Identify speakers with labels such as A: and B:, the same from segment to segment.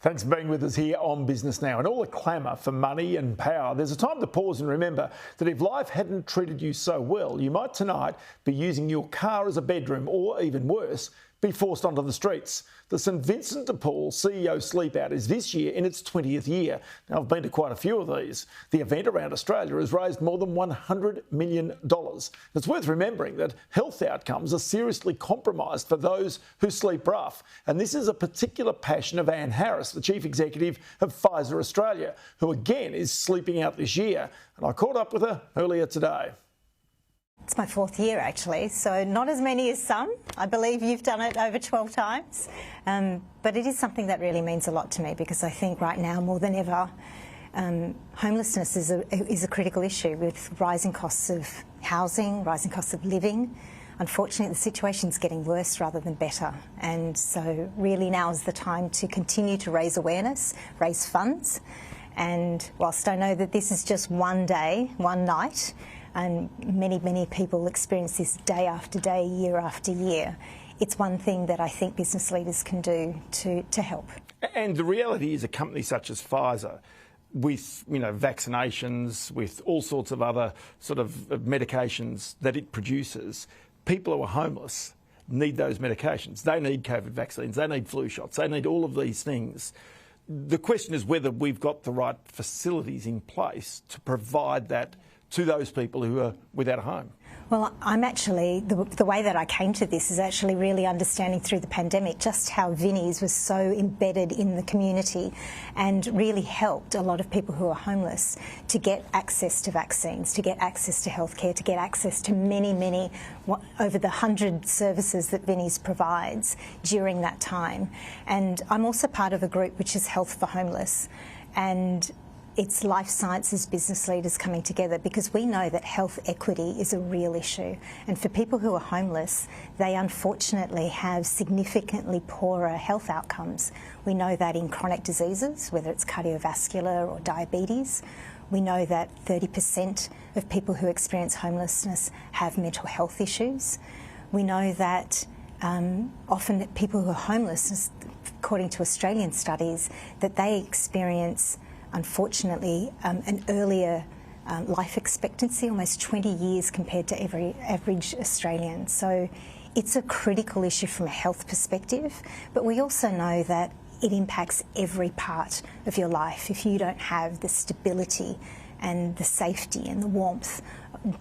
A: Thanks for being with us here on Business Now. In all the clamour for money and power, there's a time to pause and remember that if life hadn't treated you so well, you might tonight be using your car as a bedroom or, even worse, be forced onto the streets. The St Vincent de Paul CEO Sleepout is this year in its 20th year. Now, I've been to quite a few of these. The event around Australia has raised more than $100 million. It's worth remembering that health outcomes are seriously compromised for those who sleep rough. And this is a particular passion of Anne Harris, the Chief Executive of Pfizer Australia, who again is sleeping out this year. And I caught up with her earlier today.
B: It's my fourth year, actually, so not as many as some. I believe you've done it over 12 times. But it is something that really means a lot to me because I think right now, more than ever, homelessness is a critical issue with rising costs of housing, rising costs of living. Unfortunately, the situation's getting worse rather than better. And so really now is the time to continue to raise awareness, raise funds. And whilst I know that this is just one day, one night, and many people experience this day after day, year after year, it's one thing that I think business leaders can do to help.
A: And the reality is a company such as Pfizer, with vaccinations, with all sorts of other sort of medications that it produces, people who are homeless need those medications. They need COVID vaccines, they need flu shots, they need all of these things. The question is whether we've got the right facilities in place to provide that to those people who are without a home.
B: Well, I'm actually, the way that I came to this is actually really understanding through the pandemic just how Vinnies was so embedded in the community and really helped a lot of people who are homeless to get access to vaccines, to get access to healthcare, to get access to many, over the 100 services that Vinnies provides during that time. And I'm also part of a group which is Health for Homeless, and it's life sciences business leaders coming together because we know that health equity is a real issue. And for people who are homeless, they unfortunately have significantly poorer health outcomes. We know that in chronic diseases, whether it's cardiovascular or diabetes. We know that 30% of people who experience homelessness have mental health issues. We know that often people who are homeless, according to Australian studies, that they experience unfortunately, an earlier life expectancy, almost 20 years compared to every average Australian. So it's a critical issue from a health perspective, but we also know that it impacts every part of your life. If you don't have the stability and the safety and the warmth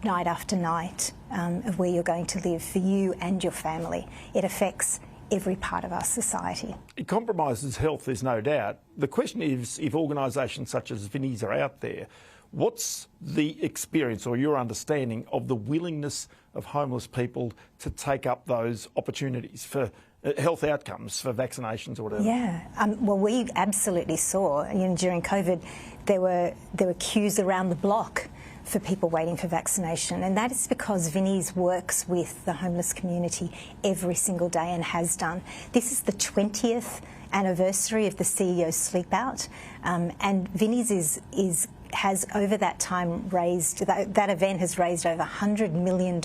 B: night after night of where you're going to live for you and your family, it affects every part of our society.
A: It compromises health, there's no doubt. The question is, if organisations such as Vinnies are out there, what's the experience or your understanding of the willingness of homeless people to take up those opportunities for health outcomes, for vaccinations or whatever?
B: Yeah, well, we absolutely saw, during COVID, there were queues around the block for people waiting for vaccination, and that is because Vinnies works with the homeless community every single day and has done. This is the 20th anniversary of the CEO Sleepout, and Vinnies has over that time raised, that event has raised over $100 million,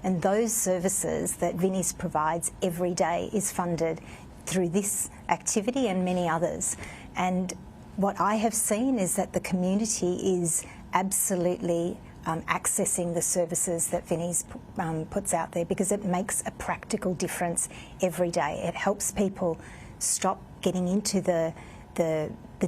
B: and those services that Vinnies provides every day is funded through this activity and many others. And what I have seen is that the community is absolutely accessing the services that Vinnies puts out there because it makes a practical difference every day. It helps people stop getting into the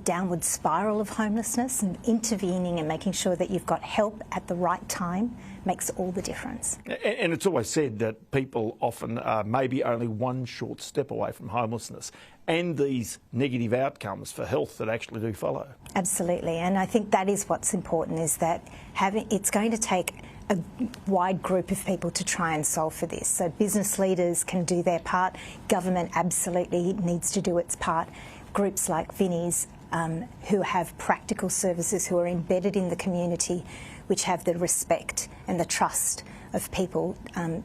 B: downward spiral of homelessness, and intervening and making sure that you've got help at the right time makes all the difference.
A: And it's always said that people often are maybe only one short step away from homelessness and these negative outcomes for health that actually do follow.
B: Absolutely, and I think that is what's important, is that it's going to take a wide group of people to try and solve for this. So business leaders can do their part, government absolutely needs to do its part. Groups like Vinnies who have practical services, who are embedded in the community, which have the respect and the trust of people,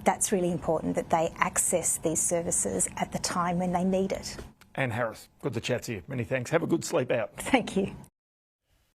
B: that's really important, that they access these services at the time when they need it.
A: Anne Harris, good to chat to you. Many thanks. Have a good sleep out.
B: Thank you.